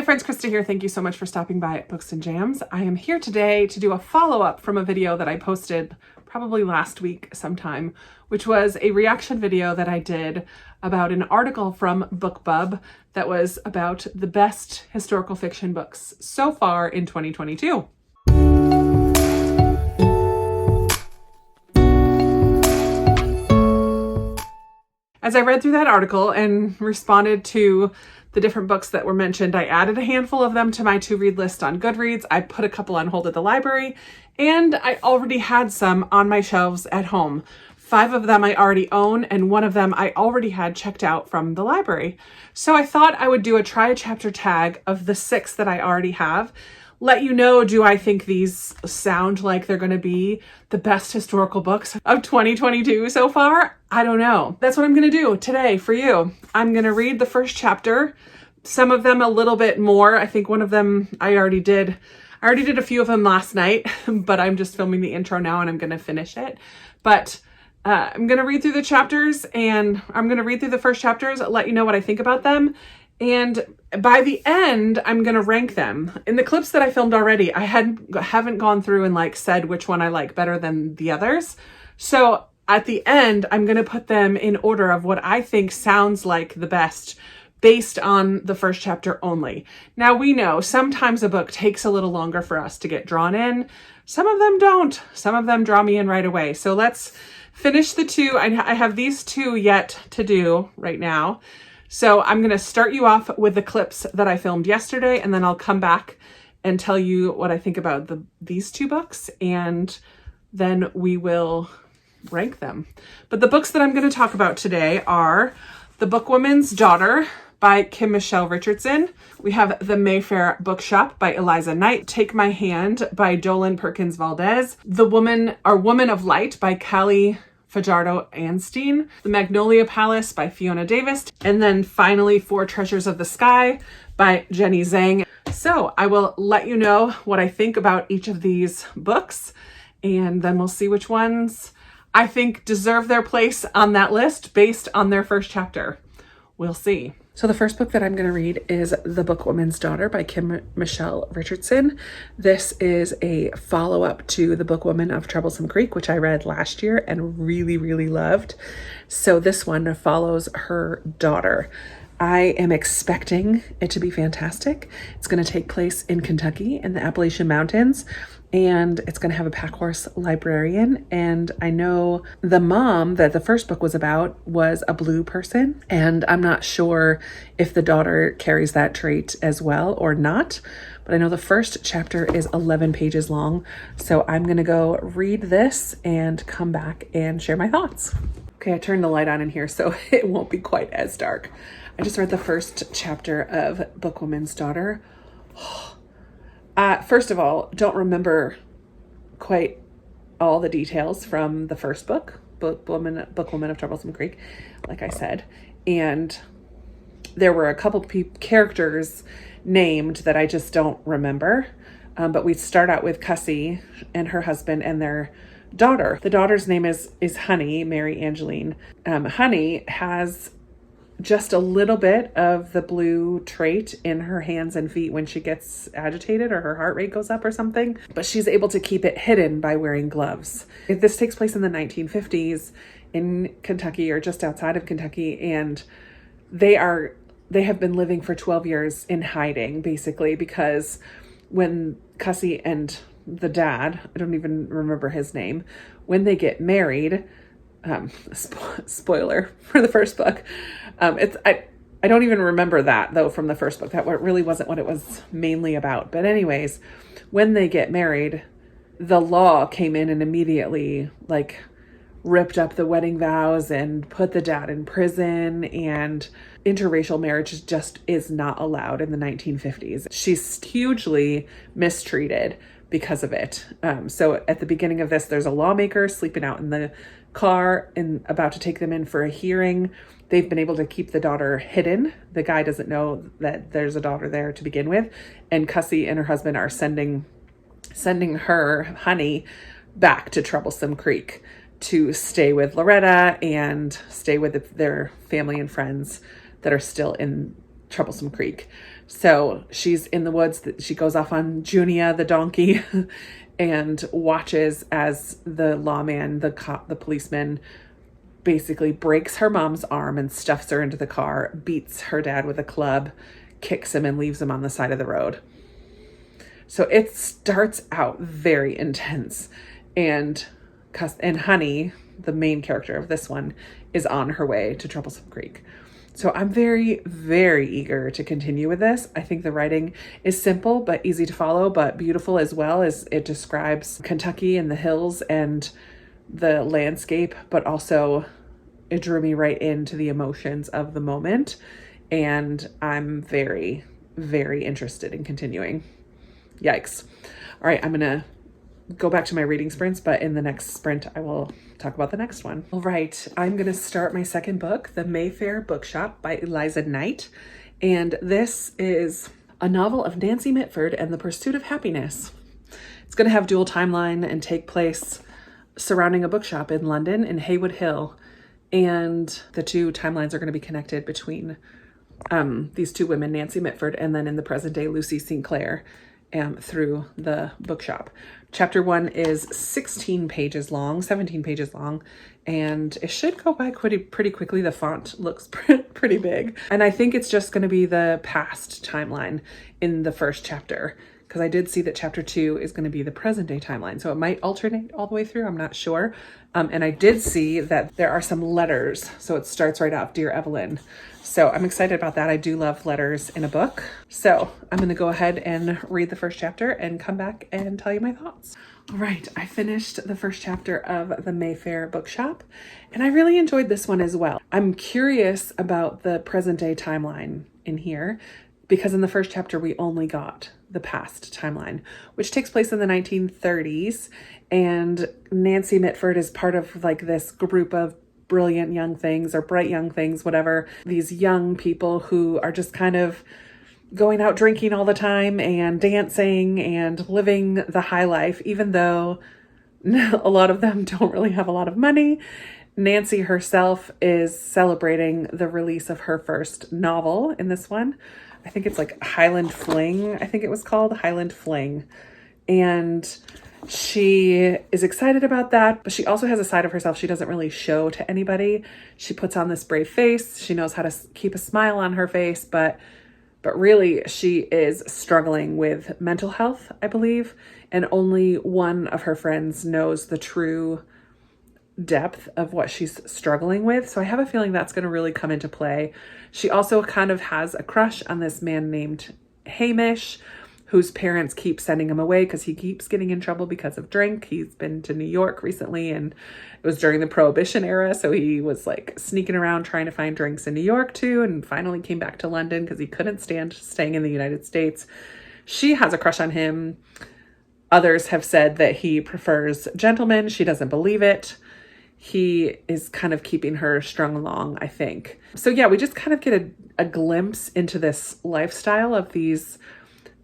Hi friends, Krista here. Thank you so much for stopping by at Books and Jams. I am here today to do a follow-up from a video that I posted probably last week sometime, which was a reaction video that I did about an article from BookBub that was about the best historical fiction books so far in 2022. As I read through that article and responded to the different books that were mentioned, I added a handful of them to my to-read list on Goodreads. I put a couple on hold at the library, and I already had some on my shelves at home. 5 of them I already own, and 1 of them I already had checked out from the library. So I thought I would do a try a chapter tag of the 6 that I already have. Let you know, do I think these sound like they're going to be the best historical books of 2022 so far? I don't know. That's what I'm going to do today for you. I'm going to read the first chapter, some of them a little bit more. I think one of them I already did a few of them last night, but I'm just filming the intro now and I'm going to finish it. But I'm going to read through the chapters, and I'm going to read through the first chapters, let you know what I think about them. And by the end, I'm going to rank them. In the clips that I filmed already, I haven't gone through and said which one I like better than the others. So at the end, I'm going to put them in order of what I think sounds like the best based on the first chapter only. Now, we know sometimes a book takes a little longer for us to get drawn in. Some of them don't. Some of them draw me in right away. So let's finish the 2. I have these 2 yet to do right now. So I'm going to start you off with the clips that I filmed yesterday, and then I'll come back and tell you what I think about these 2 books, and then we will rank them. But the books that I'm going to talk about today are The Bookwoman's Daughter by Kim Michelle Richardson. We have The Mayfair Bookshop by Eliza Knight. Take My Hand by Dolan Perkins Valdez. The Woman of Light by Callie Fajardo Anstein, The Magnolia Palace by Fiona Davis, and then finally Four Treasures of the Sky by Jenny Zhang. So I will let you know what I think about each of these books, and then we'll see which ones I think deserve their place on that list based on their first chapter. We'll see. So the first book that I'm going to read is The Bookwoman's Daughter by Kim Michelle Richardson. This is a follow-up to The Bookwoman of Troublesome Creek, which I read last year and really, really loved. So this one follows her daughter. I am expecting it to be fantastic. It's going to take place in Kentucky in the Appalachian Mountains, and it's going to have a packhorse librarian. And I know the mom that the first book was about was a blue person, and I'm not sure if the daughter carries that trait as well or not, but I know the first chapter is 11 pages long. So I'm going to go read this and come back and share my thoughts. Okay, I turned the light on in here so it won't be quite as dark. I just read the first chapter of Bookwoman's Daughter. First of all, don't remember quite all the details from the first book, Bookwoman of Troublesome Creek, like I said. And there were a couple characters named that I just don't remember. But we start out with Cussie and her husband and their daughter. The daughter's name is Honey, Mary Angeline. Honey has just a little bit of the blue trait in her hands and feet when she gets agitated or her heart rate goes up or something, but she's able to keep it hidden by wearing gloves. This takes place in the 1950s in Kentucky or just outside of Kentucky, and they have been living for 12 years in hiding, basically, because when Cussie and the dad, I don't even remember his name, when they get married, spoiler for the first book, I don't even remember that though from the first book. That really wasn't what it was mainly about. But anyways, when they get married, the law came in and immediately ripped up the wedding vows and put the dad in prison, and interracial marriage just is not allowed in the 1950s. She's hugely mistreated because of it. So at the beginning of this, there's a lawmaker sleeping out in the car and about to take them in for a hearing. They've been able to keep the daughter hidden. The guy doesn't know that there's a daughter there to begin with. And Cussie and her husband are sending her, Honey, back to Troublesome Creek to stay with Loretta and stay with their family and friends that are still in Troublesome Creek. So she's in the woods. She goes off on Junia, the donkey, and watches as the lawman, the policeman, basically breaks her mom's arm and stuffs her into the car, beats her dad with a club, kicks him, and leaves him on the side of the road. So it starts out very intense. And Honey, the main character of this one, is on her way to Troublesome Creek. So I'm very, very eager to continue with this. I think the writing is simple but easy to follow, but beautiful as well, as it describes Kentucky and the hills and the landscape, but also it drew me right into the emotions of the moment. And I'm very, very interested in continuing. Yikes. All right, I'm going to go back to my reading sprints, but in the next sprint, I will talk about the next one. All right, I'm going to start my second book, The Mayfair Bookshop by Eliza Knight. And this is a novel of Nancy Mitford and the Pursuit of Happiness. It's going to have dual timeline and take place surrounding a bookshop in London in Haywood Hill. And the two timelines are going to be connected between these two women, Nancy Mitford, and then in the present day, Lucy Sinclair, through the bookshop. Chapter 1 is 17 pages long, and it should go by pretty quickly. The font looks pretty big. And I think it's just going to be the past timeline in the first chapter, because I did see that chapter 2 is going to be the present day timeline. So it might alternate all the way through. I'm not sure. And I did see that there are some letters. So it starts right off, Dear Evelyn. So I'm excited about that. I do love letters in a book. So I'm going to go ahead and read the first chapter and come back and tell you my thoughts. All right, I finished the first chapter of The Mayfair Bookshop, and I really enjoyed this one as well. I'm curious about the present day timeline in here, because in the first chapter, we only got the past timeline, which takes place in the 1930s. And Nancy Mitford is part of like this group of brilliant young things, or bright young things, whatever. These young people who are just kind of going out drinking all the time and dancing and living the high life, even though a lot of them don't really have a lot of money. Nancy herself is celebrating the release of her first novel in this one. I think it's like Highland Fling. I think it was called Highland Fling. And she is excited about that, but she also has a side of herself she doesn't really show to anybody. She puts on this brave face. She knows how to keep a smile on her face, but really she is struggling with mental health, I believe. And only one of her friends knows the true depth of what she's struggling with. So I have a feeling that's going to really come into play. She also kind of has a crush on this man named Hamish, whose parents keep sending him away because he keeps getting in trouble because of drink. He's been to New York recently, and it was during the Prohibition era. So he was like sneaking around trying to find drinks in New York too, and finally came back to London because he couldn't stand staying in the United States. She has a crush on him. Others have said that he prefers gentlemen. She doesn't believe it. He is kind of keeping her strung along, I think. So yeah, we just kind of get a glimpse into this lifestyle of these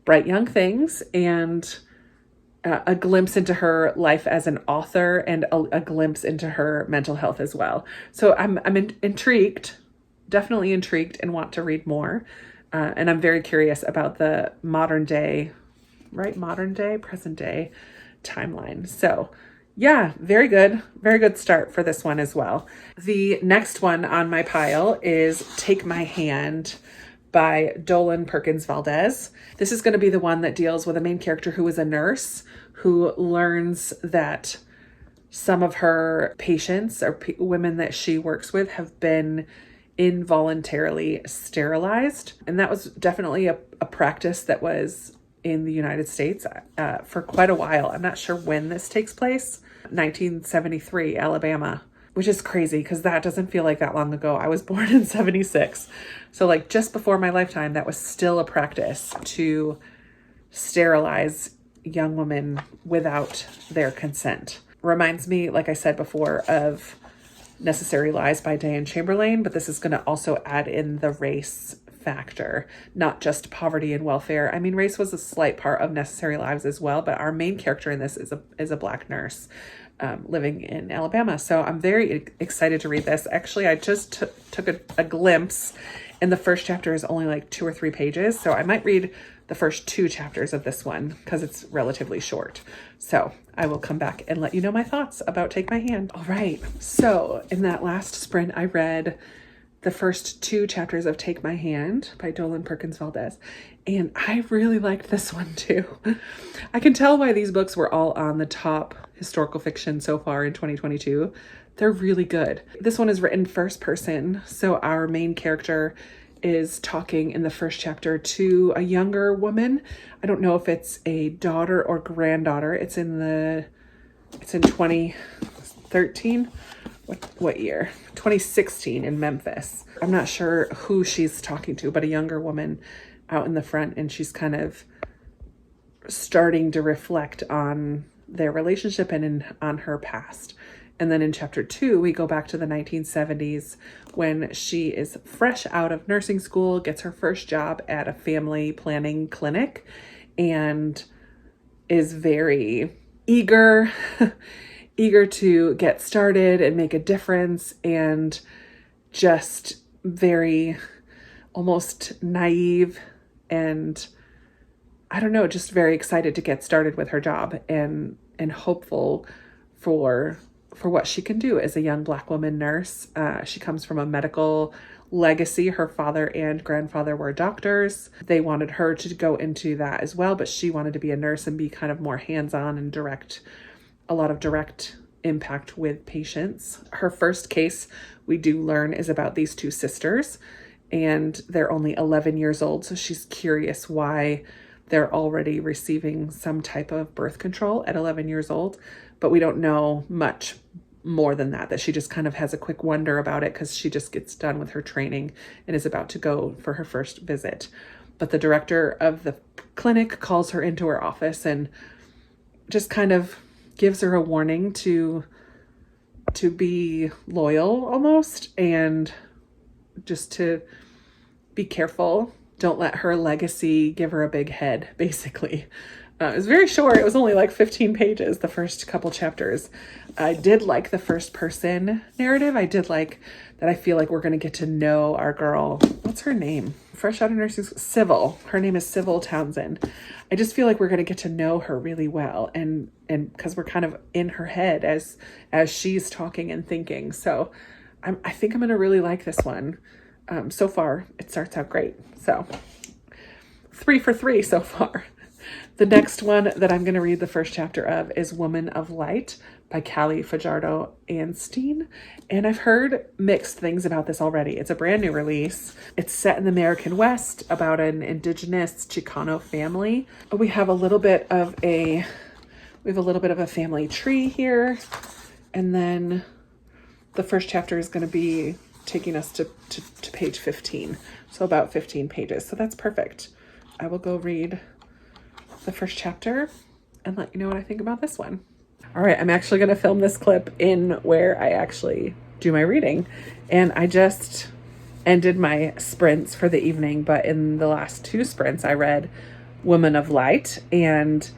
bright young things, and a glimpse into her life as an author, and a glimpse into her mental health as well. So I'm intrigued, definitely intrigued, and want to read more. And I'm very curious about the present day timeline. So yeah, very good start for this one as well. The next one on my pile is Take My Hand by Dolan Perkins Valdez. This is going to be the one that deals with a main character who is a nurse who learns that some of her patients, or women that she works with, have been involuntarily sterilized. And that was definitely a practice that was in the United States for quite a while. I'm not sure when this takes place. 1973, Alabama, which is crazy because that doesn't feel like that long ago. I was born in 76. So like just before my lifetime, that was still a practice to sterilize young women without their consent. Reminds me, like I said before, of Necessary Lies by Diane Chamberlain, but this is going to also add in the race factor, not just poverty and welfare. I mean, race was a slight part of Necessary Lives as well, but our main character in this is a Black nurse living in Alabama. So I'm very excited to read this. Actually, I just took a glimpse And the first chapter is only like 2 or 3 pages. So I might read the first 2 chapters of this one because it's relatively short. So I will come back and let you know my thoughts about Take My Hand. All right. So in that last sprint, I read the first 2 chapters of Take My Hand by Dolan Perkins Valdez. And I really liked this one too. I can tell why these books were all on the top historical fiction so far in 2022. They're really good. This one is written first person. So our main character is talking in the first chapter to a younger woman. I don't know if it's a daughter or granddaughter. It's in 2013. What year? 2016 in Memphis. I'm not sure who she's talking to, but a younger woman out in the front, and she's kind of starting to reflect on their relationship and on her past. And then in chapter 2, we go back to the 1970s when she is fresh out of nursing school, gets her first job at a family planning clinic, and is very eager to get started and make a difference, and just very almost naive and I don't know, just very excited to get started with her job and hopeful for what she can do as a young Black woman nurse. She comes from a medical legacy. Her father and grandfather were doctors. They wanted her to go into that as well, but she wanted to be a nurse and be kind of more hands-on and a lot of direct impact with patients. Her first case, we do learn, is about these 2 sisters, and they're only 11 years old. So she's curious why they're already receiving some type of birth control at 11 years old, but we don't know much more than that she just kind of has a quick wonder about it because she just gets done with her training and is about to go for her first visit. But the director of the clinic calls her into her office and just kind of gives her a warning to be loyal almost, and just to be careful. Don't let her legacy give her a big head, basically. It was very short. It was only like 15 pages, the first couple chapters. I did like the first person narrative. I did like that. I feel like we're going to get to know our girl. What's her name? Fresh out of nursing school. Sybil. Her name is Sybil Townsend. I just feel like we're going to get to know her really well. And because we're kind of in her head as she's talking and thinking. So I think I'm going to really like this one. So far, it starts out great. So 3 for 3 so far. The next one that I'm going to read the first chapter of is Woman of Light by Callie Fajardo Anstine. And I've heard mixed things about this already. It's a brand new release. It's set in the American West about an indigenous Chicano family. We have a little bit of a family tree here. And then the first chapter is going to be taking us to page 15. So about 15 pages. So that's perfect. I will go read the first chapter and let you know what I think about this one. All right, I'm actually going to film this clip in where I actually do my reading. And I just ended my sprints for the evening, but in the last 2 sprints, I read Woman of Light, and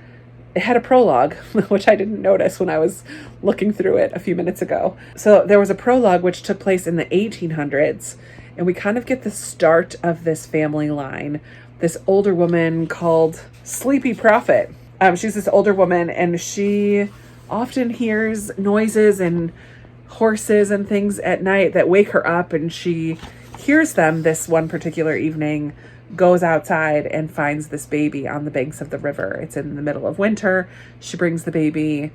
it had a prologue, which I didn't notice when I was looking through it a few minutes ago. So there was a prologue which took place in the 1800s, and we kind of get the start of this family line. This older woman called Sleepy Prophet. She's this older woman, and she often hears noises and horses and things at night that wake her up, and she hears them this one particular evening, goes outside and finds this baby on the banks of the river. It's in the middle of winter. She brings the baby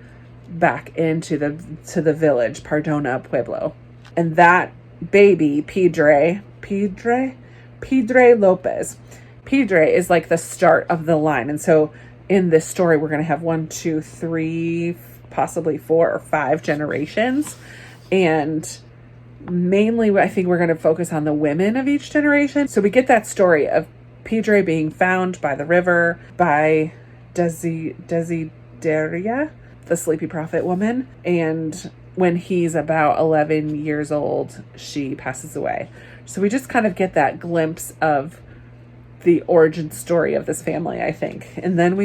back into the village, Pardona Pueblo. And that baby, Pedre Lopez. Pedre is like the start of the line. And so in this story, we're going to have 1, 2, 3, possibly 4 or 5 generations. And mainly, I think we're going to focus on the women of each generation. So we get that story of Pedre being found by the river by Desideria, the Sleepy Prophet woman. And when he's about 11 years old, she passes away. So we just kind of get that glimpse of the origin story of this family, I think. And then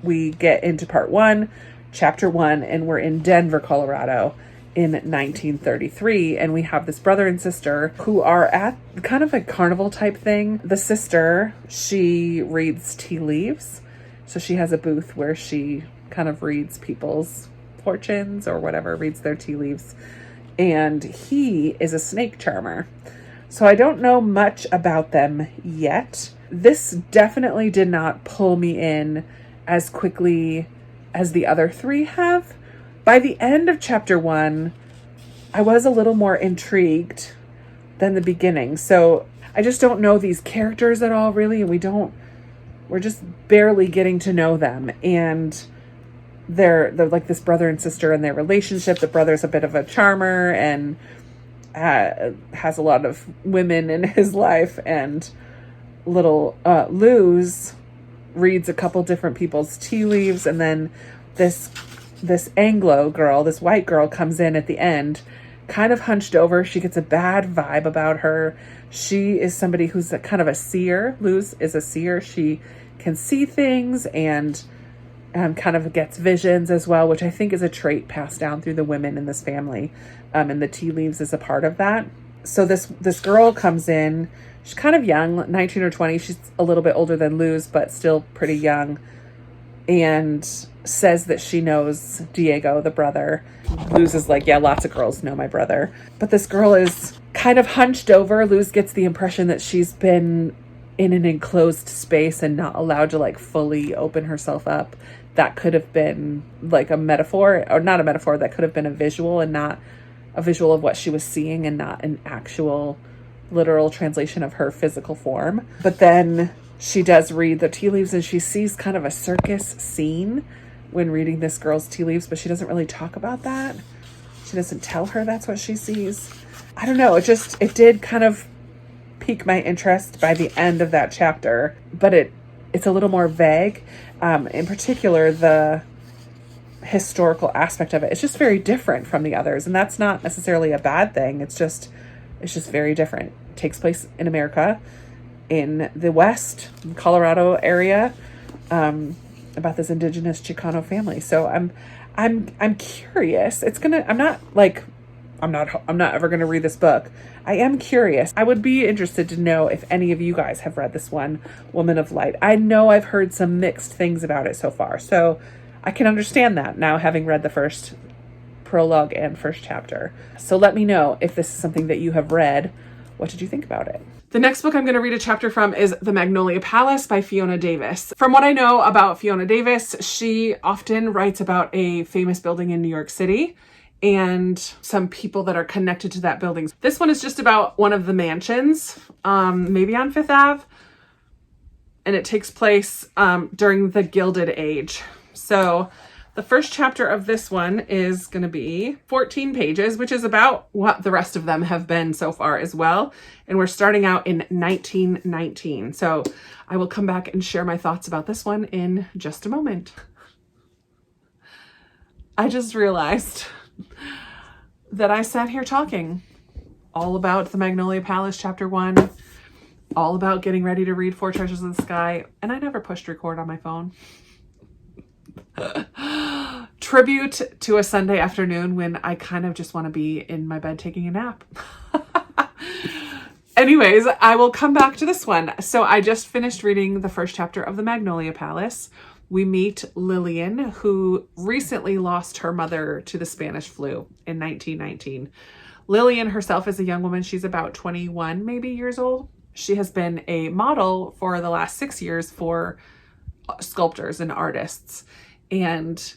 we get into part 1, chapter 1, and we're in Denver, Colorado. in 1933, and we have this brother and sister who are at kind of a carnival type thing. The sister, she reads tea leaves, so she has a booth where she kind of reads people's fortunes or whatever, reads their tea leaves, and he is a snake charmer. So I don't know much about them yet. This definitely did not pull me in as quickly as the other three have. By the end of chapter 1, I was a little more intrigued than the beginning. So I just don't know these characters at all, really. And we're just barely getting to know them. And they're like this brother and sister and their relationship. The brother's a bit of a charmer and has a lot of women in his life. And little Luz reads a couple different people's tea leaves. And then this Anglo girl, this white girl, comes in at the end, kind of hunched over. She gets a bad vibe about her. She is somebody who's kind of a seer. Luz is a seer. She can see things and kind of gets visions as well, which I think is a trait passed down through the women in this family. And the tea leaves is a part of that. So this girl comes in. She's kind of young, 19 or 20. She's a little bit older than Luz, but still pretty young. And says that she knows Diego, the brother. Luz is like, yeah, lots of girls know my brother. But this girl is kind of hunched over. Luz gets the impression that she's been in an enclosed space and not allowed to like fully open herself up. That could have been like a metaphor, or not a metaphor, that could have been a visual and not a visual of what she was seeing and not an actual literal translation of her physical form. But then she does read the tea leaves and she sees kind of a circus scene when reading this girl's tea leaves, but she doesn't really talk about that. She doesn't tell her that's what she sees. I don't know. It did kind of pique my interest by the end of that chapter, but it's a little more vague. In particular, the historical aspect of it. It's just very different from the others, and that's not necessarily a bad thing. It's just very different. It takes place in America, in the West, Colorado area, about this indigenous Chicano family. So I'm curious. I'm not ever going to read this book. I am curious. I would be interested to know if any of you guys have read this one, Woman of Light. I know I've heard some mixed things about it so far, so I can understand that now, having read the first prologue and first chapter. So let me know if this is something that you have read. What did you think about it? The next book I'm going to read a chapter from is The Magnolia Palace by Fiona Davis. From what I know about Fiona Davis, she often writes about a famous building in New York City and some people that are connected to that building. This one is just about one of the mansions, maybe on Fifth Ave, and it takes place during the Gilded Age. So the first chapter of this one is going to be 14 pages, which is about what the rest of them have been so far as well. And we're starting out in 1919. So I will come back and share my thoughts about this one in just a moment. I just realized that I sat here talking all about the Magnolia Palace chapter 1, all about getting ready to read Four Treasures in the Sky, and I never pushed record on my phone. Tribute to a Sunday afternoon when I kind of just want to be in my bed taking a nap. Anyways, I will come back to this one. So I just finished reading the first chapter of The Magnolia Palace. We meet Lillian, who recently lost her mother to the Spanish flu in 1919. Lillian herself is a young woman. She's about 21, maybe years old. She has been a model for the last 6 years for sculptors and artists. And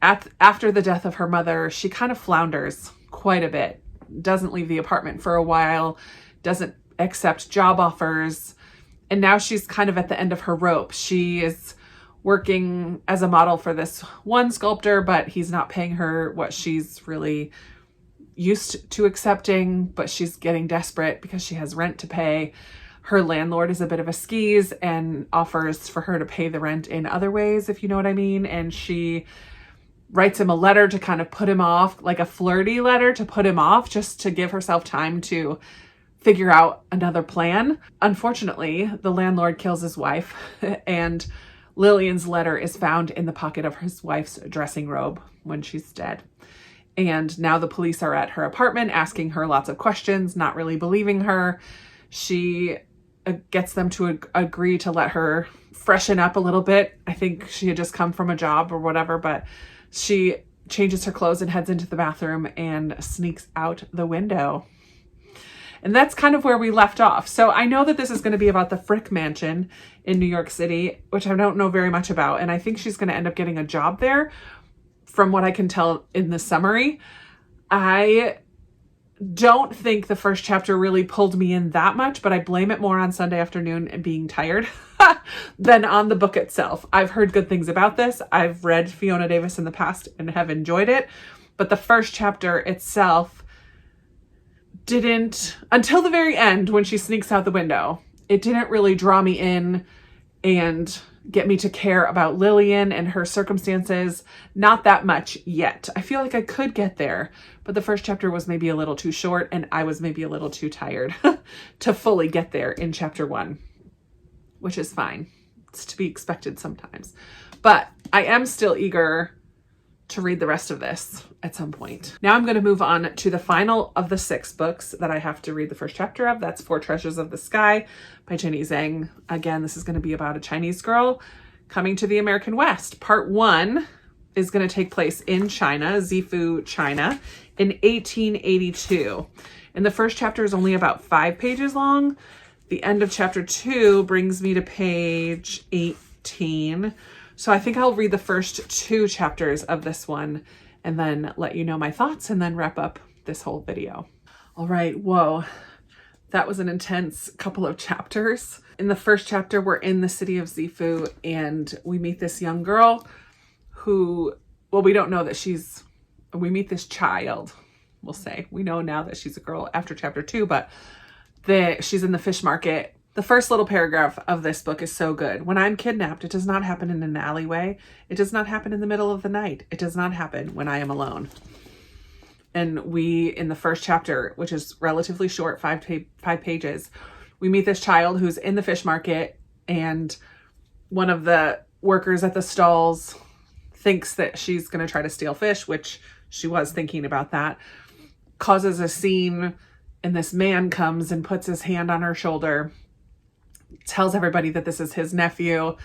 after the death of her mother, she kind of flounders quite a bit, doesn't leave the apartment for a while, doesn't accept job offers. And now she's kind of at the end of her rope. She is working as a model for this one sculptor, but he's not paying her what she's really used to accepting, but she's getting desperate because she has rent to pay. Her landlord is a bit of a skis and offers for her to pay the rent in other ways, if you know what I mean. And she writes him a letter to kind of put him off, like a flirty letter to put him off, just to give herself time to figure out another plan. Unfortunately, the landlord kills his wife, and Lillian's letter is found in the pocket of his wife's dressing robe when she's dead. And now the police are at her apartment asking her lots of questions, not really believing her. She gets them to agree to let her freshen up a little bit. I think she had just come from a job or whatever, but she changes her clothes and heads into the bathroom and sneaks out the window. And that's kind of where we left off. So I know that this is going to be about the Frick Mansion in New York City, which I don't know very much about. And I think she's going to end up getting a job there from what I can tell in the summary. I don't think the first chapter really pulled me in that much, but I blame it more on Sunday afternoon and being tired than on the book itself. I've heard good things about this. I've read Fiona Davis in the past and have enjoyed it, but the first chapter itself didn't, until the very end when she sneaks out the window, it didn't really draw me in and get me to care about Lillian and her circumstances. Not that much yet. I feel like I could get there, but the first chapter was maybe a little too short and I was maybe a little too tired to fully get there in chapter 1, which is fine. It's to be expected sometimes. But I am still eager to read the rest of this at some point. Now I'm going to move on to the final of the 6 books that I have to read the first chapter of. That's Four Treasures of the Sky by Jenny Zhang. Again, this is going to be about a Chinese girl coming to the American West. Part 1 is going to take place in China, Zifu, China, in 1882. And the first chapter is only about 5 pages long. The end of chapter 2 brings me to page 18. So I think I'll read the first 2 chapters of this one and then let you know my thoughts and then wrap up this whole video. All right, whoa, that was an intense couple of chapters. In the first chapter, we're in the city of Zifu and we meet this young girl who, well, we don't know that we meet this child, we'll say. We know now that she's a girl after chapter 2, but she's in the fish market. The first little paragraph of this book is so good. When I'm kidnapped, it does not happen in an alleyway. It does not happen in the middle of the night. It does not happen when I am alone. And in the first chapter, which is relatively short, 5 pages, we meet this child who's in the fish market, and one of the workers at the stalls thinks that she's going to try to steal fish, which she was thinking about that, causes a scene, and this man comes and puts his hand on her shoulder, tells everybody that this is his nephew,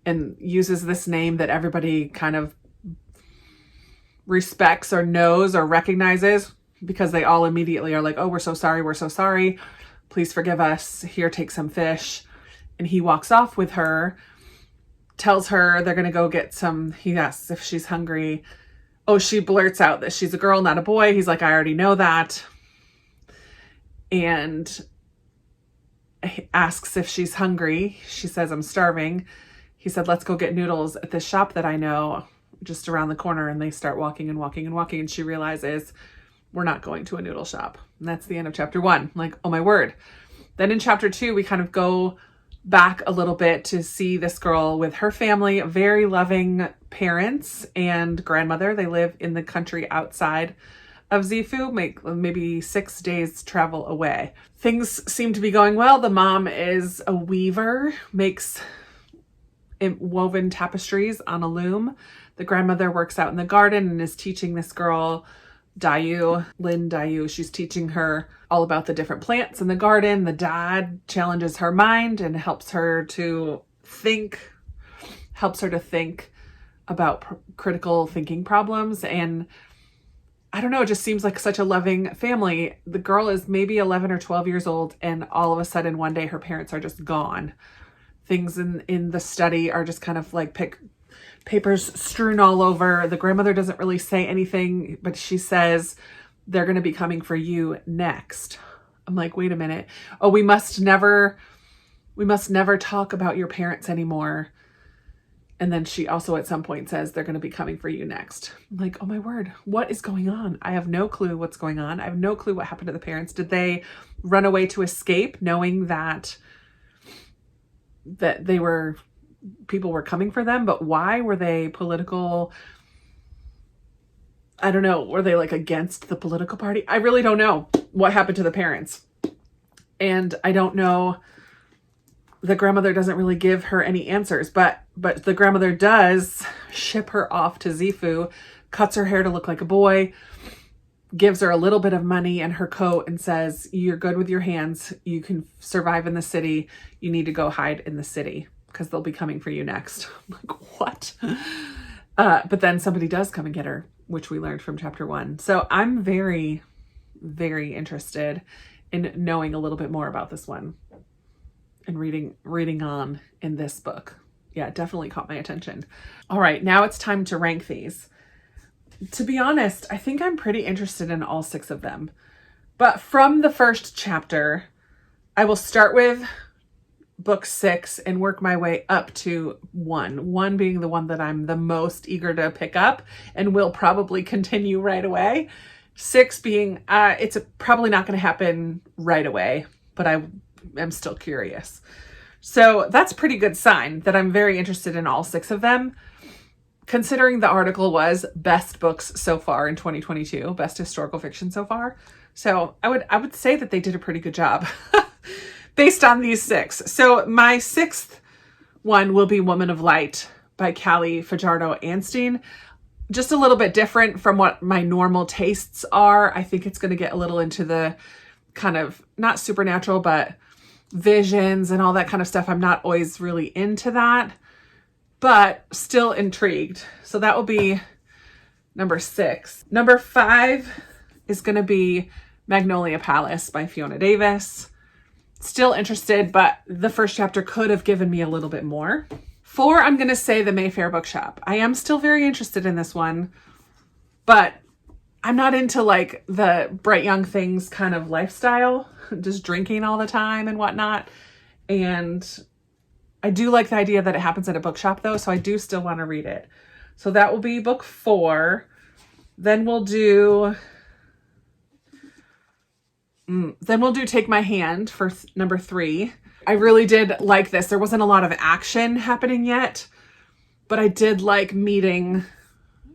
and uses this name that everybody kind of respects or knows or recognizes, because they all immediately are like, oh, we're so sorry. Please forgive us. Here, take some fish. And he walks off with her, tells her they're going to go get some. He asks if she's hungry. Oh, she blurts out that she's a girl, not a boy. He's like, I already know that. And asks if she's hungry. She says, I'm starving. He said, let's go get noodles at this shop that I know just around the corner. And they start walking. And she realizes we're not going to a noodle shop. And that's the end of chapter 1. I'm like, oh my word. Then in chapter 2, we kind of go back a little bit to see this girl with her family, very loving parents and grandmother. They live in the country outside of Zifu, maybe 6 days travel away. Things seem to be going well. The mom is a weaver, makes woven tapestries on a loom. The grandmother works out in the garden and is teaching this girl, Lynn Dayu, she's teaching her all about the different plants in the garden. The dad challenges her mind and helps her to think about critical thinking problems. And I don't know, it just seems like such a loving family. The girl is maybe 11 or 12 years old, and all of a sudden one day her parents are just gone. Things in the study are just kind of like papers strewn all over. The grandmother doesn't really say anything, but she says, they're going to be coming for you next. I'm like, wait a minute. Oh, we must never talk about your parents anymore. And then she also at some point says, they're going to be coming for you next. I'm like, oh my word, what is going on? I have no clue what's going on. I have no clue what happened to the parents. Did they run away to escape knowing that people were coming for them? But why? Were they political? I don't know. Were they like against the political party? I really don't know what happened to the parents. And I don't know. The grandmother doesn't really give her any answers, but the grandmother does ship her off to Zifu cuts her hair to look like a boy, gives her a little bit of money and her coat and says, you're good with your hands. You can survive in the city. You need to go hide in the city because they'll be coming for you next. I'm like, what? But then somebody does come and get her, which we learned from chapter 1. So I'm very, very interested in knowing a little bit more about this one and reading on in this book. Yeah, it definitely caught my attention. All right, now it's time to rank these. To be honest, I think I'm pretty interested in all 6 of them. But from the first chapter, I will start with book 6 and work my way up to 1. 1 being the one that I'm the most eager to pick up and will probably continue right away. 6 being, it's probably not going to happen right away, but I am still curious. So that's a pretty good sign that I'm very interested in all 6 of them. Considering the article was best books so far in 2022, best historical fiction so far. So I would say that they did a pretty good job based on these 6. So my 6th one will be Woman of Light by Callie Fajardo-Anstine. Just a little bit different from what my normal tastes are. I think it's going to get a little into the kind of not supernatural, but visions and all that kind of stuff. I'm not always really into that, but still intrigued. So that will be number 6. Number 5 is going to be Magnolia Palace by Fiona Davis. Still interested, but the first chapter could have given me a little bit more. 4, I'm going to say the Mayfair Bookshop. I am still very interested in this one, but I'm not into like the bright young things kind of lifestyle, just drinking all the time and whatnot. And I do like the idea that it happens at a bookshop though, so I do still want to read it. So that will be book 4. Then we'll do Take My Hand for number 3. I really did like this. There wasn't a lot of action happening yet, but I did like meeting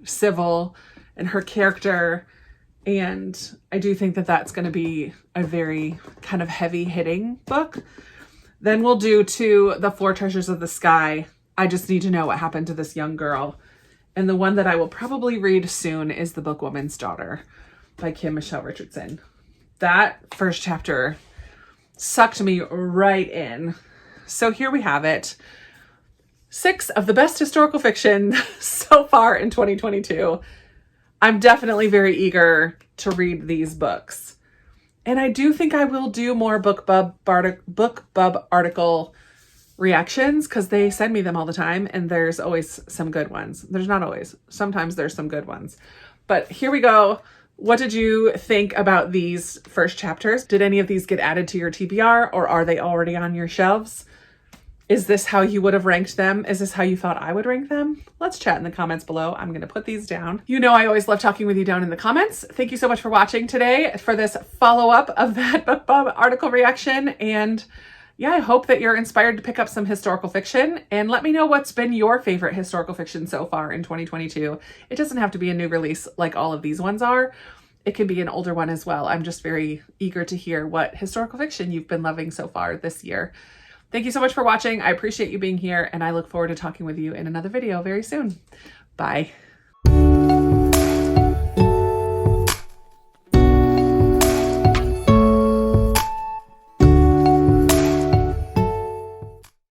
Sybil and her character. And I do think that that's going to be a very kind of heavy hitting book. Then we'll do To the Four Treasures of the Sky. I just need to know what happened to this young girl. And the one that I will probably read soon is The Bookwoman's Daughter by Kim Michelle Richardson. That first chapter sucked me right in. So here we have it. 6 of the best historical fiction so far in 2022. I'm definitely very eager to read these books. And I do think I will do more BookBub article reactions because they send me them all the time and there's always some good ones. There's not always. Sometimes there's some good ones. But here we go. What did you think about these first chapters? Did any of these get added to your TBR or are they already on your shelves? Is this how you would have ranked them? Is this how you thought I would rank them? Let's chat in the comments below. I'm going to put these down. You know I always love talking with you down in the comments. Thank you so much for watching today for this follow-up of that BookBub article reaction. And yeah, I hope that you're inspired to pick up some historical fiction. And let me know what's been your favorite historical fiction so far in 2022. It doesn't have to be a new release like all of these ones are. It can be an older one as well. I'm just very eager to hear what historical fiction you've been loving so far this year. Thank you so much for watching. I appreciate you being here and I look forward to talking with you in another video very soon. Bye.